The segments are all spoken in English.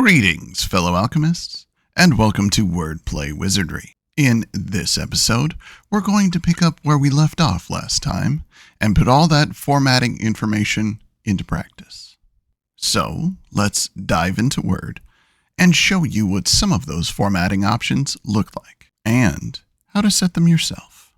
Greetings, fellow alchemists, and welcome to Wordplay Wizardry. In this episode, we're going to pick up where we left off last time and put all that formatting information into practice. So, let's dive into Word and show you what some of those formatting options look like and how to set them yourself.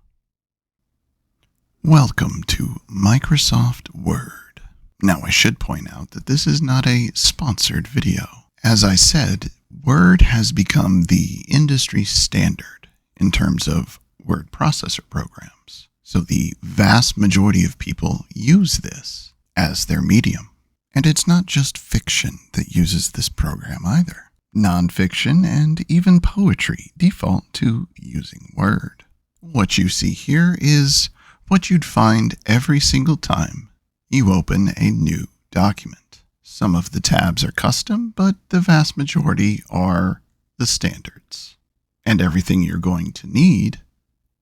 Welcome to Microsoft Word. Now, I should point out that this is not a sponsored video. As I said, Word has become the industry standard in terms of word processor programs. So the vast majority of people use this as their medium. And it's not just fiction that uses this program either. Nonfiction and even poetry default to using Word. What you see here is what you'd find every single time you open a new document. Some of the tabs are custom, but the vast majority are the standards. And everything you're going to need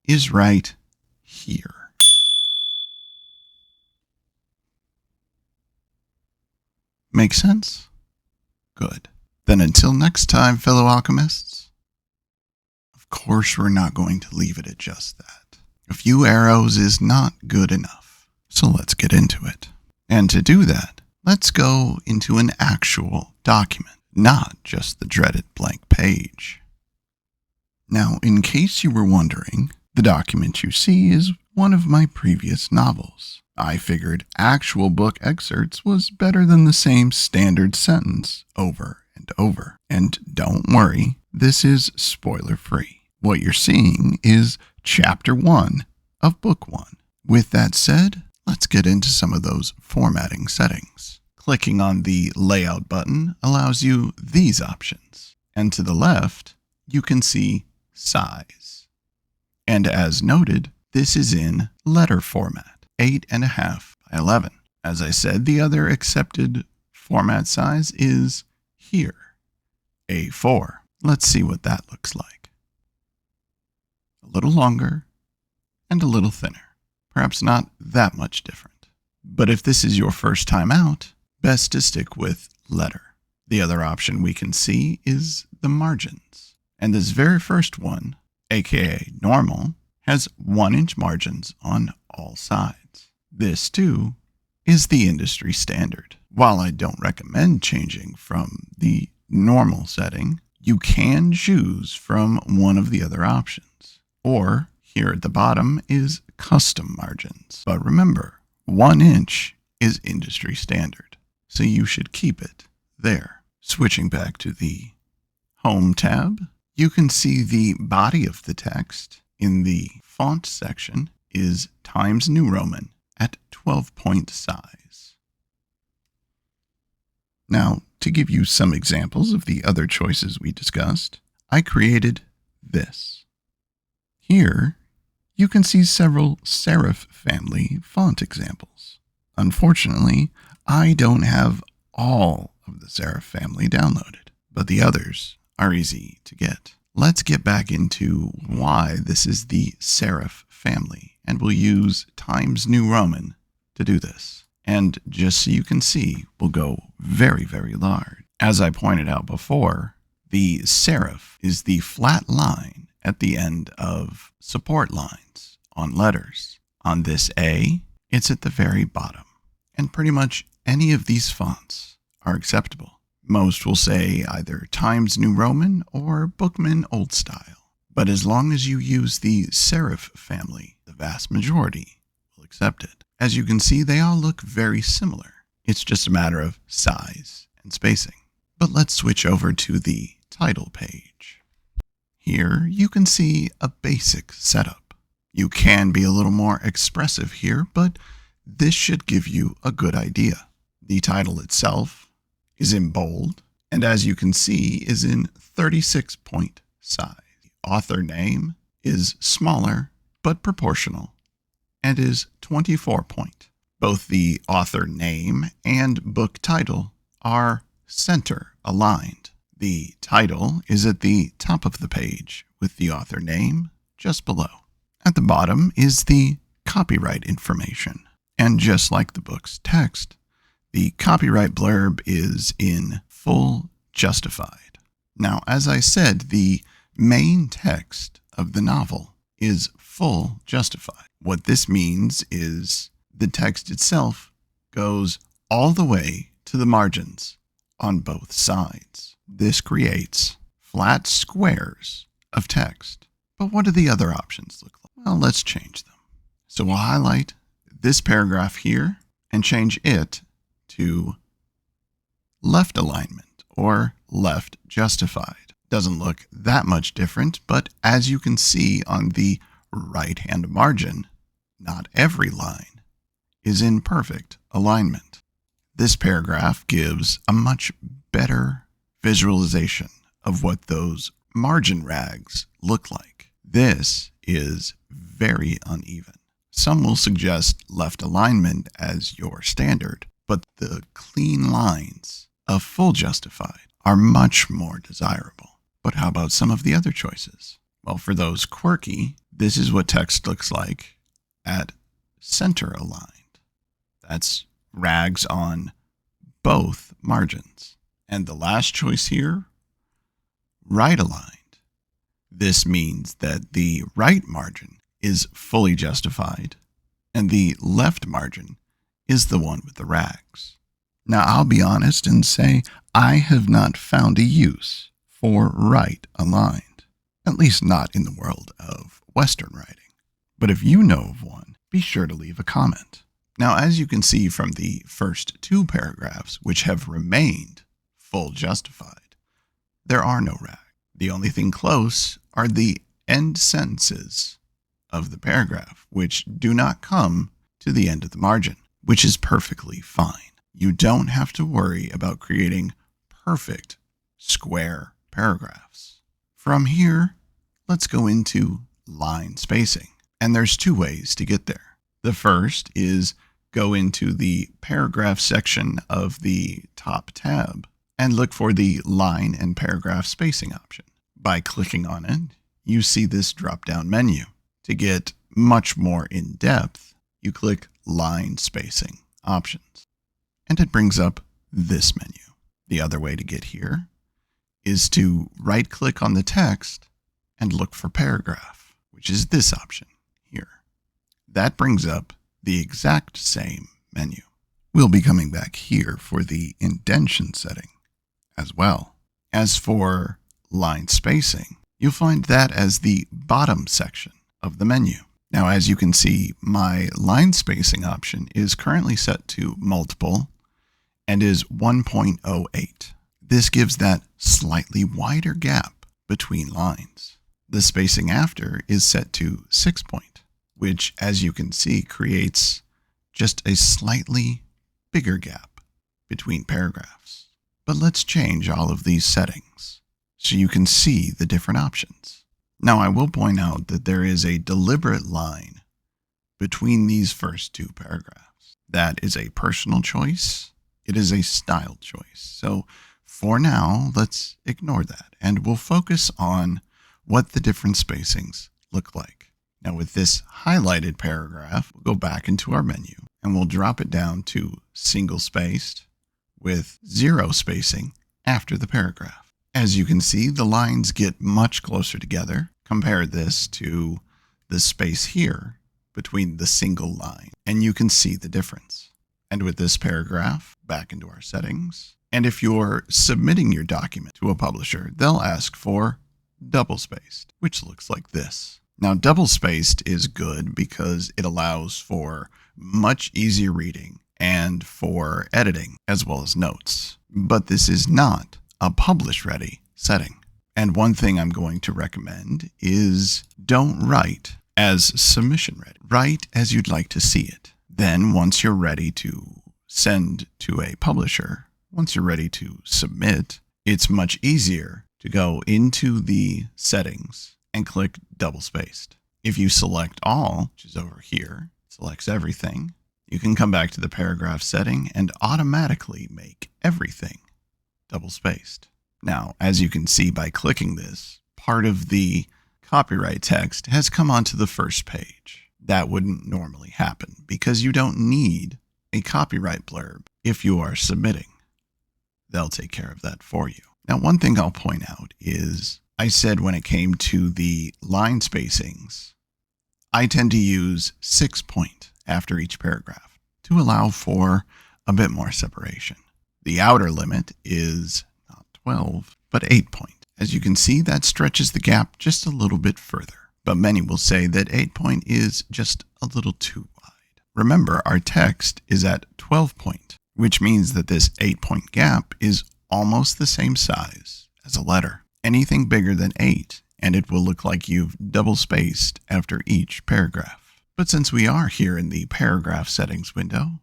is right here. Make sense? Good. Then until next time, fellow alchemists, of course we're not going to leave it at just that. A few arrows is not good enough. So let's get into it. And to do that, let's go into an actual document, not just the dreaded blank page. Now, in case you were wondering, the document you see is one of my previous novels. I figured actual book excerpts was better than the same standard sentence over and over. And don't worry, this is spoiler-free. What you're seeing is Chapter 1 of Book 1. With that said, let's get into some of those formatting settings. Clicking on the Layout button allows you these options. And to the left, you can see Size. And as noted, this is in letter format, 8.5 by 11. As I said, the other accepted format size is here, A4. Let's see what that looks like. A little longer and a little thinner. Perhaps not that much different. But if this is your first time out, best to stick with letter. The other option we can see is the margins. And this very first one, aka normal, has 1-inch margins on all sides. This too is the industry standard. While I don't recommend changing from the normal setting, you can choose from one of the other options. Or here at the bottom is custom margins. But remember, 1 inch is industry standard, so you should keep it there. Switching back to the Home tab, you can see the body of the text in the font section is Times New Roman at 12-point size. Now, to give you some examples of the other choices we discussed, I created this. Here, you can see several serif family font examples. Unfortunately, I don't have all of the serif family downloaded, but the others are easy to get. Let's get back into why this is the serif family, and we'll use Times New Roman to do this. And just so you can see, we'll go very, very large. As I pointed out before, the serif is the flat line at the end of support lines on letters. On this A, it's at the very bottom. And pretty much any of these fonts are acceptable. Most will say either Times New Roman or Bookman Old Style. But as long as you use the serif family, the vast majority will accept it. As you can see, they all look very similar. It's just a matter of size and spacing. But let's switch over to the title page. Here you can see a basic setup. You can be a little more expressive here, but this should give you a good idea. The title itself is in bold, and as you can see, is in 36-point size. The author name is smaller, but proportional, and is 24-point. Both the author name and book title are center aligned. The title is at the top of the page, with the author name just below. At the bottom is the copyright information, and just like the book's text, the copyright blurb is in full justified. Now, as I said, the main text of the novel is full justified. What this means is the text itself goes all the way to the margins on both sides. This creates flat squares of text. But what do the other options look like? Well, let's change them. So we'll highlight this paragraph here and change it to left alignment or left justified. Doesn't look that much different, but as you can see on the right-hand margin, not every line is in perfect alignment. This paragraph gives a much better visualization of what those margin rags look like. This is very uneven. Some will suggest left alignment as your standard, but the clean lines of full justified are much more desirable. But how about some of the other choices? Well, for those quirky, this is what text looks like at center aligned. That's rags on both margins. And the last choice here, right aligned. This means that the right margin is fully justified and the left margin is the one with the rags. Now, I'll be honest and say I have not found a use for right aligned, at least not in the world of Western writing. But if you know of one, be sure to leave a comment. Now, as you can see from the first two paragraphs, which have remained full justified, there are no rags. The only thing close are the end sentences of the paragraph, which do not come to the end of the margin, which is perfectly fine. You don't have to worry about creating perfect square paragraphs. From here, let's go into line spacing. And there's two ways to get there. The first is go into the paragraph section of the top tab and look for the line and paragraph spacing option. By clicking on it, you see this drop-down menu. To get much more in depth, you click line spacing options, and it brings up this menu. The other way to get here is to right-click on the text and look for paragraph, which is this option here. That brings up the exact same menu. We'll be coming back here for the indentation setting as well. As for line spacing, you'll find that as the bottom section of the menu. Now, as you can see, my line spacing option is currently set to multiple and is 1.08. This gives that slightly wider gap between lines. The spacing after is set to 6 point, which, as you can see, creates just a slightly bigger gap between paragraphs. But let's change all of these settings so you can see the different options. Now, I will point out that there is a deliberate line between these first two paragraphs. That is a personal choice. It is a style choice. So for now, let's ignore that, and we'll focus on what the different spacings look like. Now, with this highlighted paragraph, we'll go back into our menu, and we'll drop it down to single spaced with 0 spacing after the paragraph. As you can see, the lines get much closer together. Compare this to the space here between the single line, and you can see the difference. And with this paragraph, back into our settings, and if you're submitting your document to a publisher, they'll ask for double-spaced, which looks like this. Now, double-spaced is good because it allows for much easier reading and for editing as well as notes. But this is not a publish-ready setting. And one thing I'm going to recommend is don't write as submission-ready. Write as you'd like to see it. Then, once you're ready to send to a publisher, once you're ready to submit, it's much easier to go into the settings and click double-spaced. If you select all, which is over here, selects everything, you can come back to the paragraph setting and automatically make everything double-spaced. Now, as you can see by clicking this, part of the copyright text has come onto the first page. That wouldn't normally happen because you don't need a copyright blurb if you are submitting. They'll take care of that for you. Now, one thing I'll point out is I said when it came to the line spacings, I tend to use 6 point after each paragraph to allow for a bit more separation. The outer limit is not 12, but 8 point. As you can see, that stretches the gap just a little bit further, but many will say that 8 point is just a little too wide. Remember, our text is at 12 point, which means that this 8 point gap is almost the same size as a letter. Anything bigger than 8, and it will look like you've double spaced after each paragraph. But since we are here in the paragraph settings window,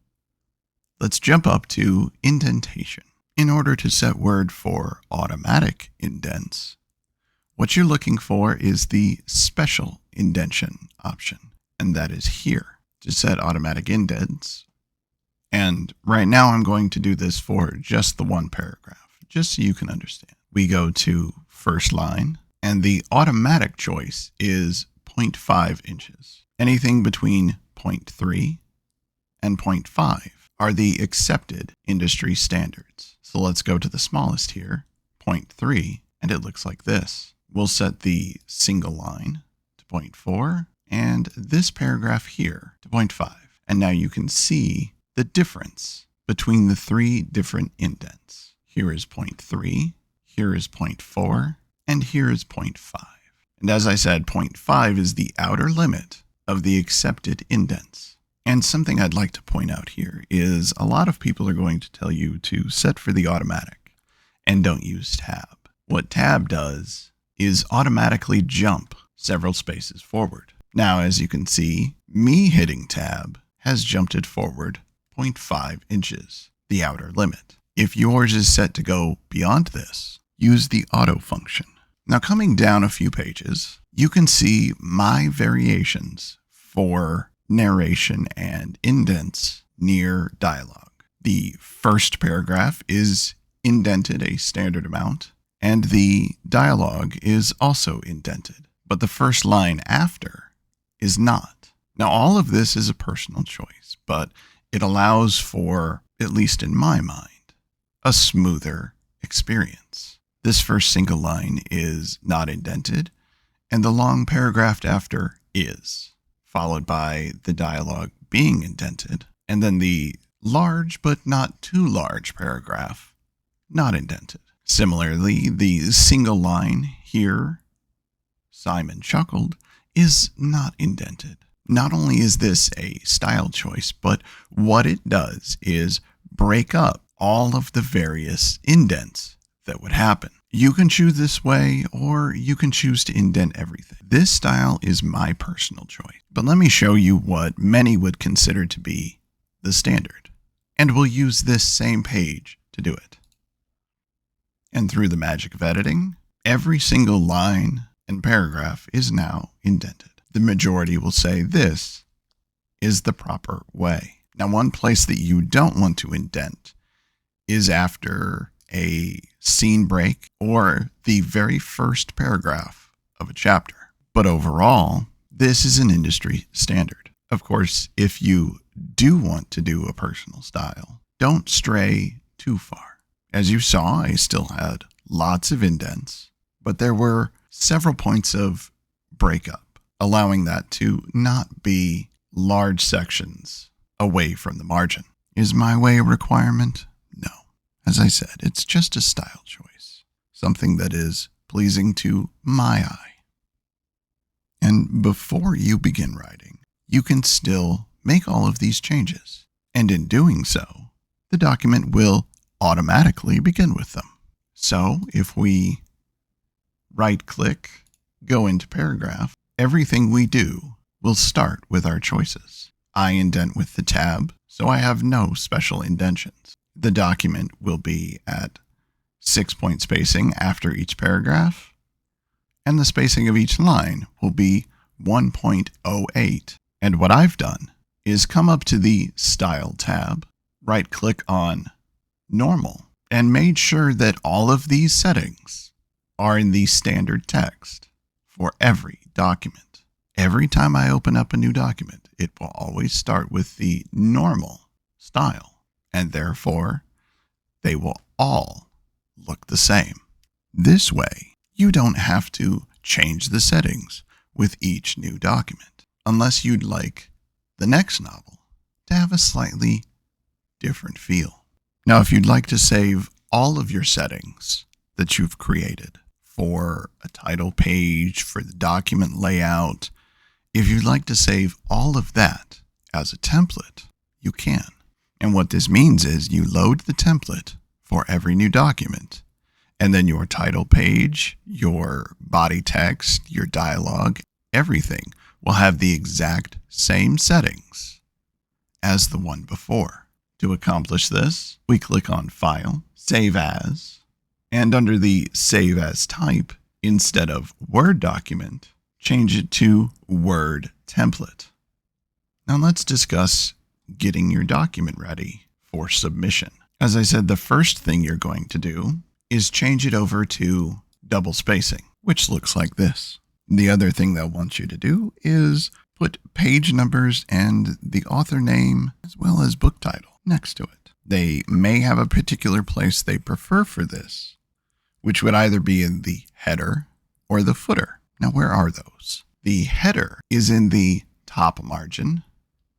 let's jump up to indentation. In order to set Word for automatic indents, what you're looking for is the special indentation option, and that is here to set automatic indents. And right now I'm going to do this for just the one paragraph, just so you can understand. We go to first line, and the automatic choice is 0.5 inches. Anything between 0.3 and 0.5 are the accepted industry standards. So let's go to the smallest here, 0.3, and it looks like this. We'll set the single line to 0.4 and this paragraph here to 0.5. And now you can see the difference between the three different indents. Here is 0.3, here is 0.4, and here is 0.5. And as I said, 0.5 is the outer limit of the accepted indents. And something I'd like to point out here is a lot of people are going to tell you to set for the automatic and don't use tab. What tab does is automatically jump several spaces forward. Now, as you can see, me hitting tab has jumped it forward 0.5 inches, the outer limit. If yours is set to go beyond this, use the auto function. Now, coming down a few pages, you can see my variations for narration and indents near dialogue. The first paragraph is indented a standard amount, and the dialogue is also indented, but the first line after is not. Now, all of this is a personal choice, but it allows for, at least in my mind, a smoother experience. This first single line is not indented, and the long paragraph after is, followed by the dialogue being indented, and then the large but not too large paragraph not indented. Similarly, the single line here, Simon chuckled, is not indented. Not only is this a style choice, but what it does is break up all of the various indents that would happen. You can choose this way, or you can choose to indent everything. This style is my personal choice, but let me show you what many would consider to be the standard. And we'll use this same page to do it. And through the magic of editing, every single line and paragraph is now indented. The majority will say this is the proper way. Now, one place that you don't want to indent is after a scene break or the very first paragraph of a chapter. But overall, this is an industry standard. Of course, if you do want to do a personal style, don't stray too far. As you saw, I still had lots of indents, but there were several points of breakup, allowing that to not be large sections away from the margin. Is my way a requirement? No. As I said, it's just a style choice, something that is pleasing to my eye. And before you begin writing, you can still make all of these changes. And in doing so, the document will automatically begin with them. So if we right-click, go into paragraph, everything we do will start with our choices. I indent with the tab, so I have no special indentions. The document will be at 6-point spacing after each paragraph, and the spacing of each line will be 1.08. And what I've done is come up to the Style tab, right-click on Normal, and made sure that all of these settings are in the standard text for every document. Every time I open up a new document, it will always start with the normal style, and therefore they will all look the same. This way, you don't have to change the settings with each new document, unless you'd like the next novel to have a slightly different feel. Now, if you'd like to save all of your settings that you've created for a title page, for the document layout, if you'd like to save all of that as a template, you can. And what this means is you load the template for every new document, and then your title page, your body text, your dialogue, everything will have the exact same settings as the one before. To accomplish this, we click on File, Save As, and under the Save As type, instead of Word document, change it to Word template. Now let's discuss getting your document ready for submission. As I said, the first thing you're going to do is change it over to double spacing, which looks like this. The other thing they'll want you to do is put page numbers and the author name as well as book title next to it. They may have a particular place they prefer for this, which would either be in the header or the footer. Now, where are those? The header is in the top margin,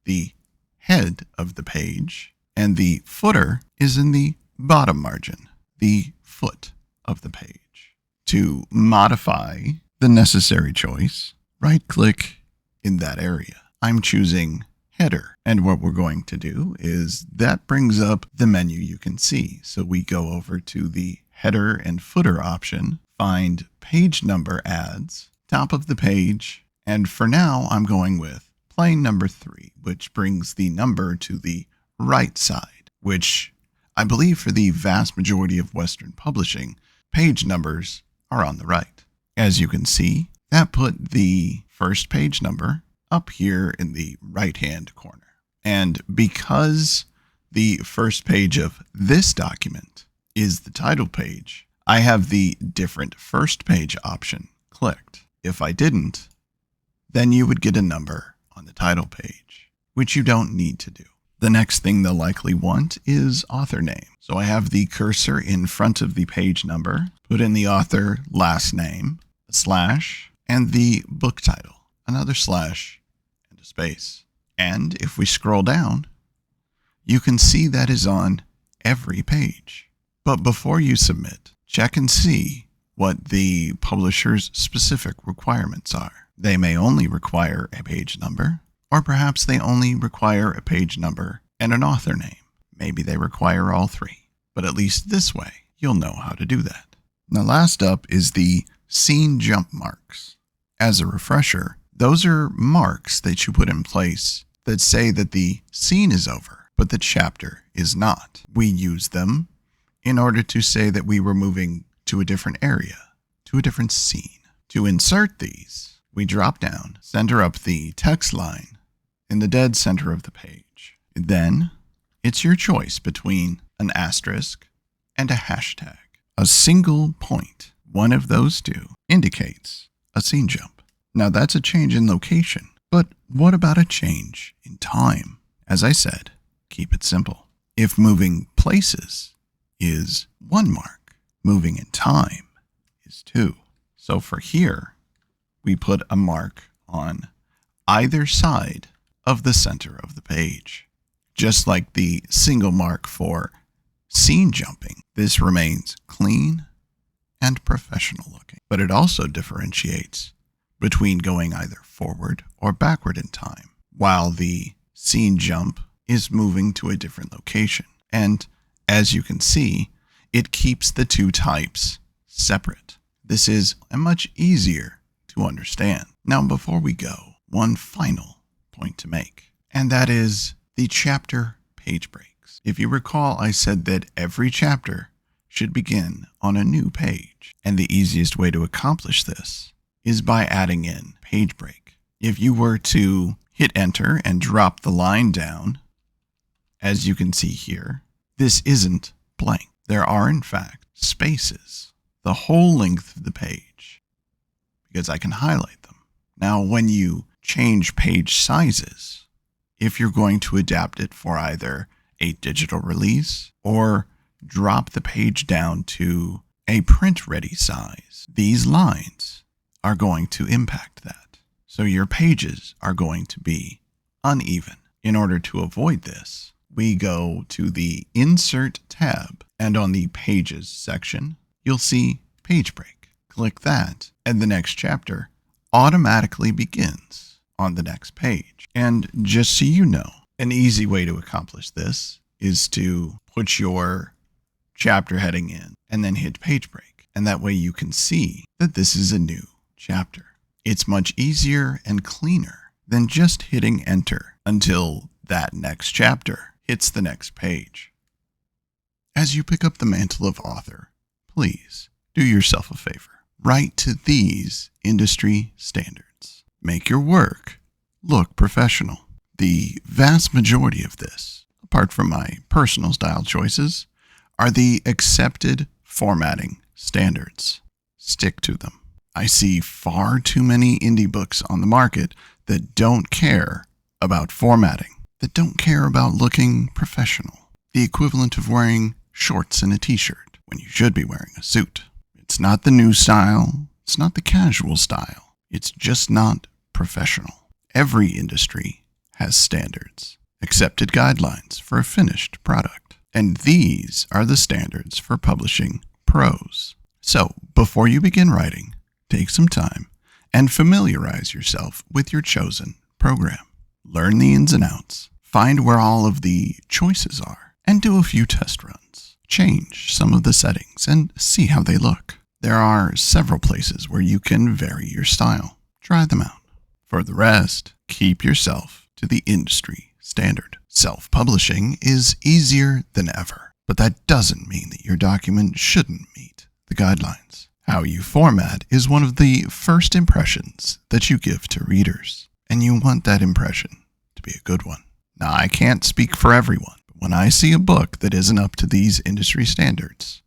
the head of the page, and the footer is in the bottom margin, the foot of the page. To modify the necessary choice, right-click in that area. I'm choosing header, and what we're going to do is that brings up the menu you can see. So we go over to the header and footer option, find page number adds, top of the page, and for now I'm going with plain number 3, which brings the number to the right side, which I believe for the vast majority of Western publishing, page numbers are on the right. As you can see, that put the first page number up here in the right-hand corner. And because the first page of this document is the title page, I have the different first page option clicked. If I didn't, then you would get a number on the title page, which you don't need to do. The next thing they'll likely want is author name. So I have the cursor in front of the page number, put in the author last name, a slash, and the book title, another slash, and a space. And if we scroll down, you can see that is on every page. But before you submit, check and see what the publisher's specific requirements are. They may only require a page number, or perhaps they only require a page number and an author name. Maybe they require all three, but at least this way, you'll know how to do that. Now, last up is the scene jump marks. As a refresher, those are marks that you put in place that say that the scene is over, but the chapter is not. We use them in order to say that we were moving to a different area, to a different scene. To insert these, we drop down, center up the text line in the dead center of the page. Then, it's your choice between an asterisk and a hashtag. A single point, one of those two, indicates a scene jump. Now that's a change in location, but what about a change in time? As I said, keep it simple. If moving places is 1 mark, moving in time is 2. So for here, we put a mark on either side of the center of the page. Just like the single mark for scene jumping, this remains clean and professional looking, but it also differentiates between going either forward or backward in time, while the scene jump is moving to a different location. And as you can see, it keeps the two types separate. This is much easier to understand. Now, before we go, one final point to make, and that is the chapter page breaks. If you recall, I said that every chapter should begin on a new page, and the easiest way to accomplish this is by adding in page break. If you were to hit enter and drop the line down, as you can see here, this isn't blank. There are, in fact, spaces the whole length of the page, because I can highlight them. Now, when you change page sizes, if you're going to adapt it for either a digital release or drop the page down to a print-ready size. These lines are going to impact that. So your pages are going to be uneven. In order to avoid this, we go to the Insert tab, and on the Pages section, you'll see Page Break. Click that, and the next chapter automatically begins on the next page. And just so you know, an easy way to accomplish this is to put your chapter heading in and then hit Page Break. And that way you can see that this is a new chapter. It's much easier and cleaner than just hitting enter until that next chapter hits the next page. As you pick up the mantle of author, please do yourself a favor. Write to these industry standards. Make your work look professional. The vast majority of this, apart from my personal style choices, are the accepted formatting standards. Stick to them. I see far too many indie books on the market that don't care about formatting, that don't care about looking professional. The equivalent of wearing shorts and a t-shirt when you should be wearing a suit. It's not the new style. It's not the casual style. It's just not professional. Every industry has standards, accepted guidelines for a finished product. And these are the standards for publishing prose. So, before you begin writing, take some time and familiarize yourself with your chosen program. Learn the ins and outs, find where all of the choices are, and do a few test runs. Change some of the settings and see how they look. There are several places where you can vary your style. Try them out. For the rest, keep yourself to the industry standard. Self-publishing is easier than ever, but that doesn't mean that your document shouldn't meet the guidelines. How you format is one of the first impressions that you give to readers, and you want that impression to be a good one. Now, I can't speak for everyone, but when I see a book that isn't up to these industry standards,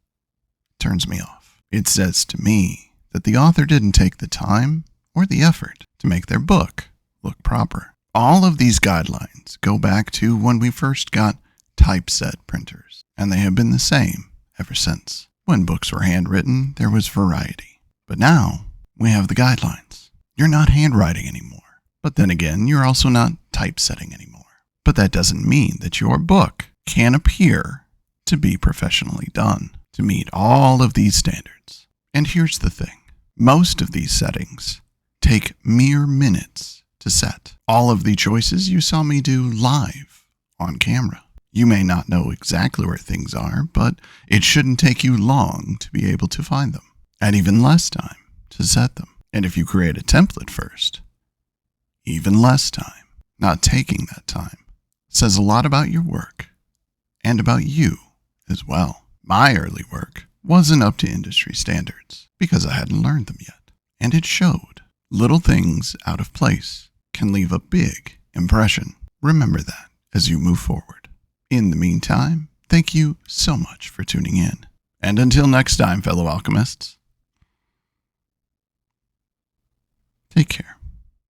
it turns me off. It says to me that the author didn't take the time or the effort to make their book look proper. All of these guidelines go back to when we first got typeset printers, and they have been the same ever since. When books were handwritten, there was variety. But now, we have the guidelines. You're not handwriting anymore. But then again, you're also not typesetting anymore. But that doesn't mean that your book can appear to be professionally done, to meet all of these standards. And here's the thing. Most of these settings take mere minutes to set. All of the choices you saw me do live on camera. You may not know exactly where things are, but it shouldn't take you long to be able to find them, and even less time to set them. And if you create a template first, even less time. Not taking that time says a lot about your work and about you as well. My early work wasn't up to industry standards because I hadn't learned them yet, and it showed. Little things out of place can leave a big impression. Remember that as you move forward. In the meantime, thank you so much for tuning in. And until next time, fellow alchemists, take care.